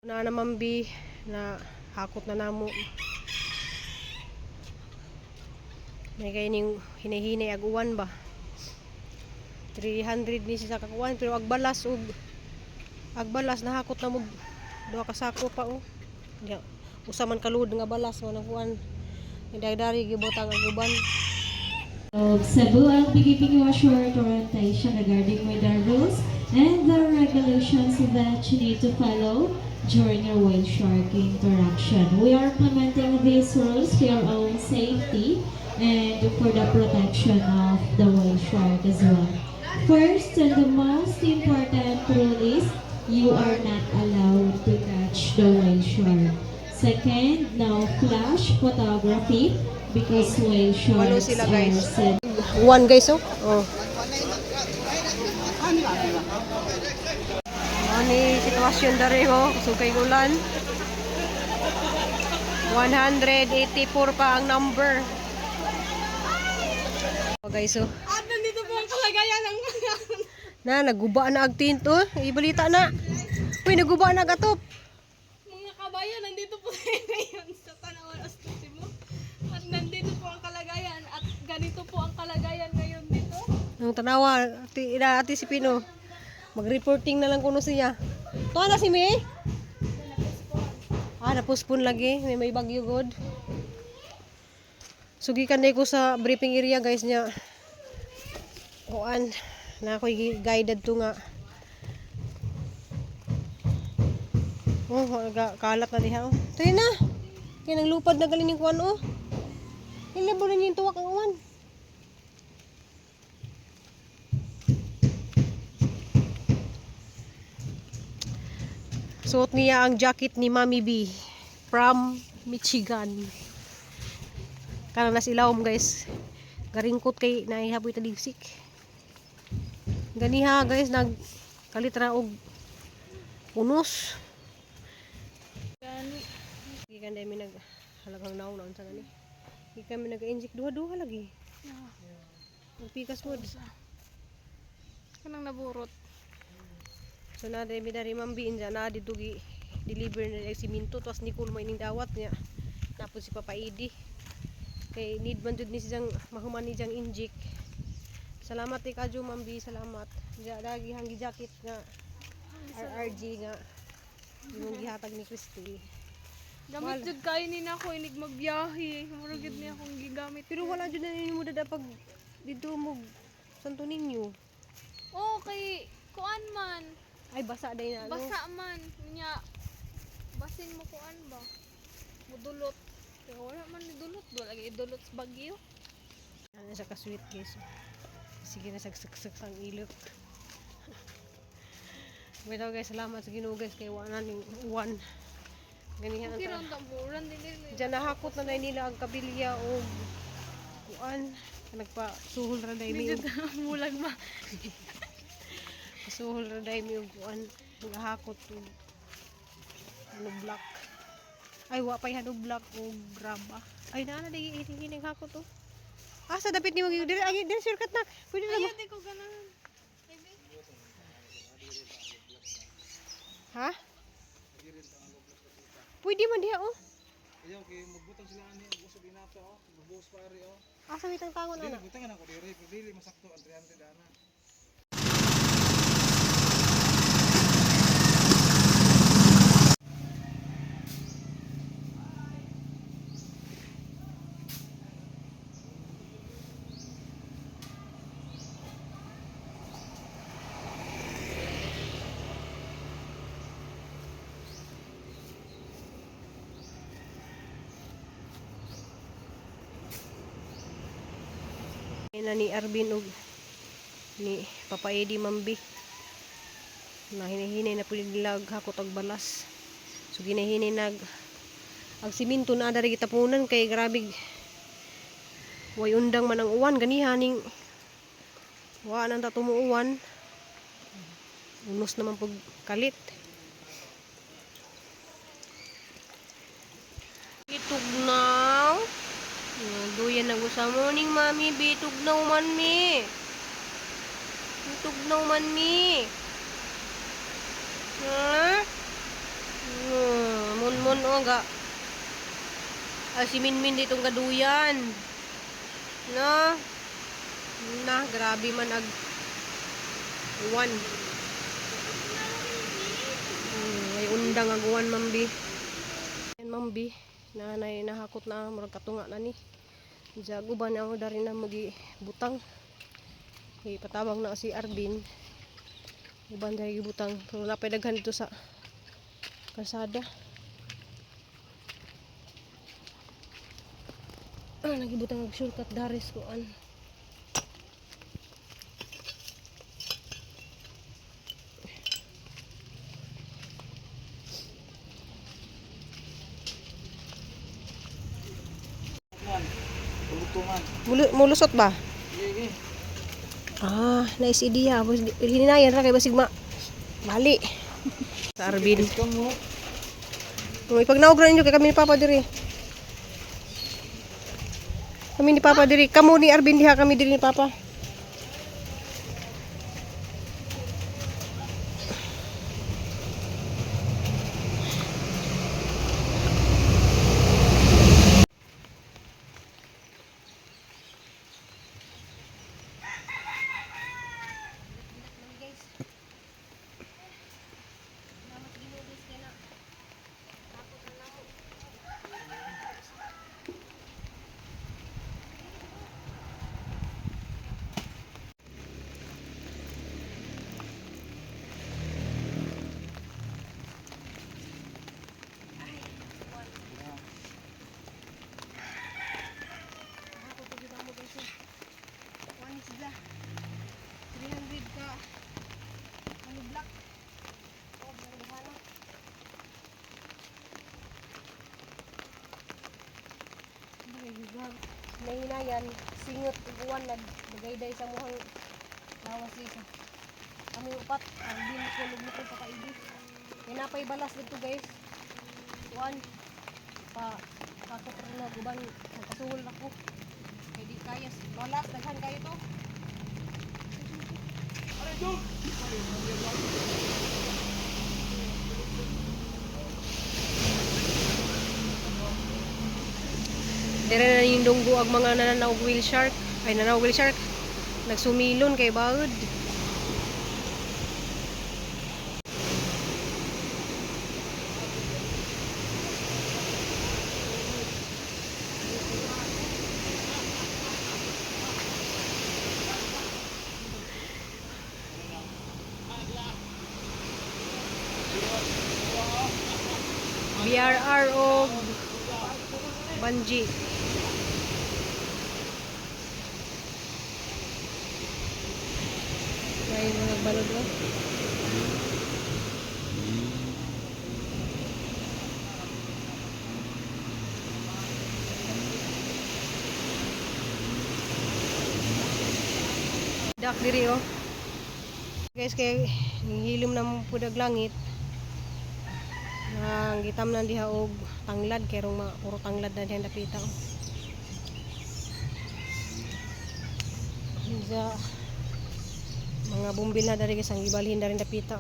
Na naman bi na hakot na namo. May kaining hinahinay ag uwan ba. 300 ni siya kakuan pero agbalas na hakot na mo duha ka sako pa oh. Diya, usa man kalud nga balas nga nakuan. Dari gibutang ang uban. Of Cebu, I'll be giving you a short orientation regarding with the rules and the regulations that you need to follow during your whale shark interaction. We are implementing these rules for your own safety and for the protection of the whale shark as well. First and the most important rule is you are not allowed to touch the whale shark. Second, no flash photography because whale Walo sharks sila are guys. said. Uwan guys oh. Oh. Ani sitwasyon dari oh, sugay ulan. 184 pa ang number. Oh guys oh. At nandito po ang kalagayan ng Na naguba na ag tinto, ibalita na. Uy, naguba na gatop. mga kabayan. Nandito po tayo ngayon sa Tanawan Cebu. At nandito po ang kalagayan. At ganito po ang kalagayan ngayon dito. Nung tanawa, ati si Pino. Mag-reporting na lang kuno siya. Tuwa na si May? Napuspon lagi. May bagyo god. Sugikan na ko sa briefing area guys niya. Kuan. Na ako'y guided to nga. Oh, kalat na diha oh. Tayo na. Kaya nang lupad na galing yung kuan oh. Ilabo na niya yung tuwak ang uwan. Suot niya ang jacket ni Mami B from Michigan. Kanang nasilawom guys. Garingkot kay naihaboy taligsik. Ganiha guys nagkalit ra og unos. Hindi kan mi nag halagang naon sa gani. Hindi kami nag-inject duha-duha lagi. Magpikas mo. Kanang naburot. So na demi dari mambiin dyan na dito deliver na yung siminto tapos ni Kulma ining dawat niya napon si Papa Edi kay need man jud ni siyang mahuman ni siyang inject. Salamat kay Kadyo Mambi, salamat dagi hanggi jacket nga RRG nga yung gihatag ni Christy. Gamit jud kayo ni nako inig magbiyahe. Murag jud ni akong gigamit. Pero wala jud na nimo dada pag dito mo Santo Niño. Okay, kuan man. Ay basa day na Basa man. Nya basin mo kuan ba? Mudulot. Kaya wala man idulot. Wala lagi idulot sa bagyo. Ano siya ka-sweet guys. Sige na sagsak ang ilot. Wala guys, salamat sa Ginoo guys kay wala ning uwan. Ganihan Okay ta. ron tamburan din nila. Diyan nahakot na dahil nila ang kabilya o kuan. Nagpa-suhol na dahil Medyo mulag ba? Pasuhol na dahil yung kuan. Nagahakot o ano black. Ay wapay hano black o graba. Ay naana dahil iting hakot o. Sa dapit ni mag-i dire agi dire shortcut na. Pwede na ba? Ay, di ko ganahan. Ha? Pwede man diha oh. Ayaw kay magbutang sila ani ang usog inata oh, magbuhos pare oh. Asa mitang tangon Dili ana. butangan ako dili masakto ang 300 ana. Na ni Arvin og ni Papa Edi Mambi na hinahinay na pud nila hakot og balas so ginahinay nag ang siminto na dari gitapunan kay grabe way undang man ang uwan ganiha ning wa nang ta tumuuwan unos naman pug kalit itugnaw. Duyan na gusto mo ning Mami B. Tugnaw man mi. Tugnaw man mi. Ha? Mon o ga. Si Minmin ditong gaduyan. No? Na, grabe man ag uwan. May undang ag uwan, mambi. Yan, mambi. Nanay nahakot na, murag katunga na ni. Diya, guban ako dari na magi butang. Patawag na si Arbin. Guban dari butang. Pero napay daghan dito sa kalsada. Nagibutang ang shortcut daris ko an. Man, tulutungan. Mulusot ba? Sige. Nice idea. Hininayan ra kay basig mali. Sa Arbin. Ikaw mo. Kung ipagnaog ra ninyo kay kami ni Papa diri. Kami ni Papa diri. Kamu ni Arbin diha, kami diri ni Papa. Nahinayan, singot uwan nagbagayday sa muhang lawas isa. Kami upat, Arbin ko lugmukon pa kaidi. Hinapay balas dito guys. Uwan pa ako pa na guban magkasuhol ako. Kay di kayas. Balas daghan kayo to. Dire na yung dunggo ang mga nananaog whale shark. Ay, nananaog whale shark. Nagsumilon kay baud. BRR o Banji. Ay, mga balod o. Dak diri o. Guys, kay hilom na mo pudag langit. Ang gitam na diha og tanglad kay rong puro tanglad na diha napita. Sa mga bumbil na dari guys ang gibalhin na rin napita.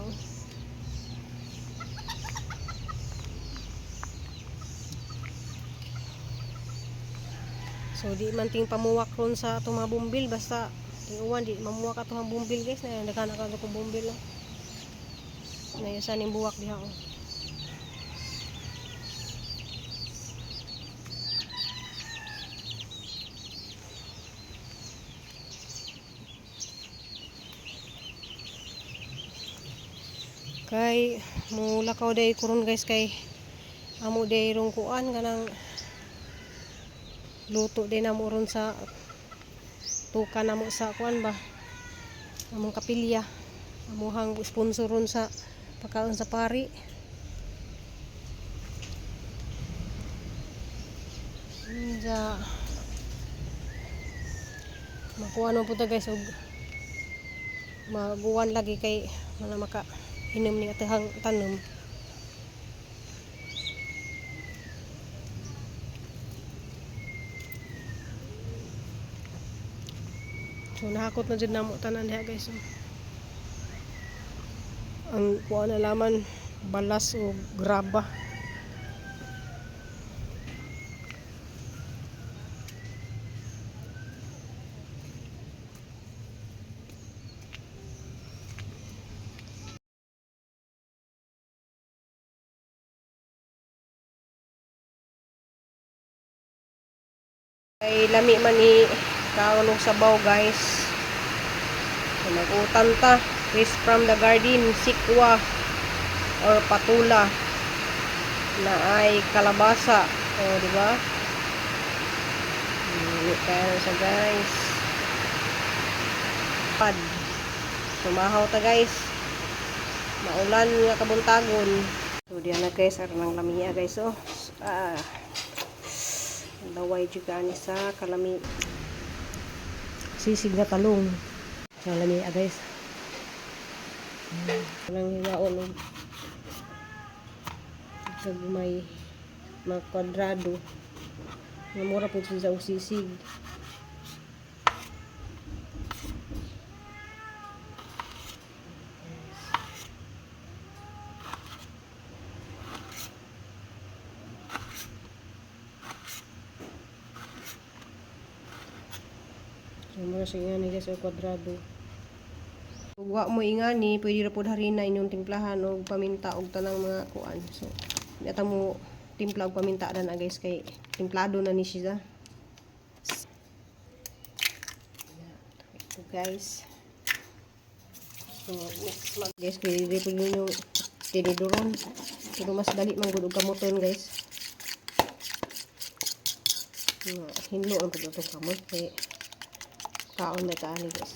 So di man ting pamuwak ron sa atong mga bumbil, basta ting uwan di mamuwak atong mga bumbil guys, na nagana ka atong bumbil. Na yasa ning buwak diha. Kay mulakaw day kuron guys, kay amo day rong kuan kanang luto day namo ron sa tuka namo sa kuan ba among kapilya, amuhang sponsor ron sa pagkaon sa pari. Sa makuha mo po ta guys og maguwan lagi kay wala maka inom ni atahang tanom. So nahakot na jud namo tanan diha guys. Ang kuha na laman balas o graba. Ay lami man ni kaunog sabaw guys. So, mag-utan ta. Fish from the garden, sikwa or patula na ay kalabasa. O, di ba? Lami kaya na siya guys. Pad. Sumahaw ta guys. Maulan nga kabuntagon. So, diyan na guys. Aran ng lamia guys. Oh. Laway juga ni sa kalami. Sisig na talong. Sa lamia guys. Walang hiwaon. Pag may mga kwadrado. Mura po sa sisig. Mura sa ingani guys o kwadrado. Kung wa mo ingani, pwede ra pod harina inyong timplahan og paminta og tanang mga kuan. So, data mo timpla og paminta na guys kay timplado na ni siya. Ito guys. So, mix mag guys, pwede rin po yung tiniduron. Pero mas dali man gud og kamoton guys. Hinlo ang pag itong kamot kay kaon may kaani guys.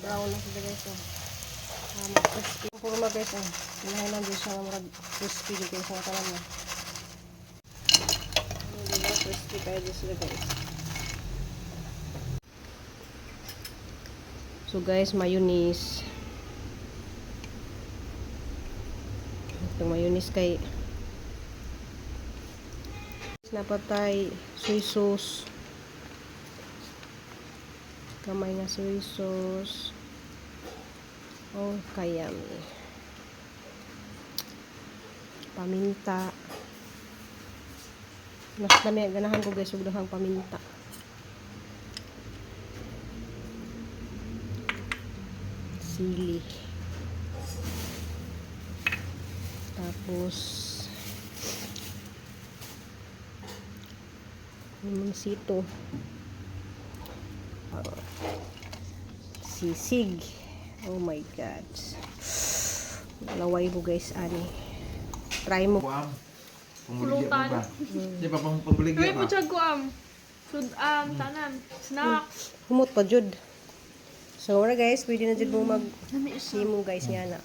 Brown na sila guys. Crispy. Puro guys. Hinahilan din siya ng crispy din sa katawan niya. Diba? Crispy kaya din sila guys. So guys, mayonnaise. Itong mayonnaise kay napatay soy sauce. Kamay nga soy sauce. Oh, kayami. Paminta. Mas dami ganahan ko guys ug dahang paminta. Sili. Tapos sito. Sisig. Oh my god. Laway ko guys ani. Try mo. Kuam. Pumuligya Pulutan. pa ba? Di ba pang pumuligya Kami po ba? siya ko tanan. Snacks. Humot pa jud. So, wala guys, pwede na jud mo mag-simo guys nga na.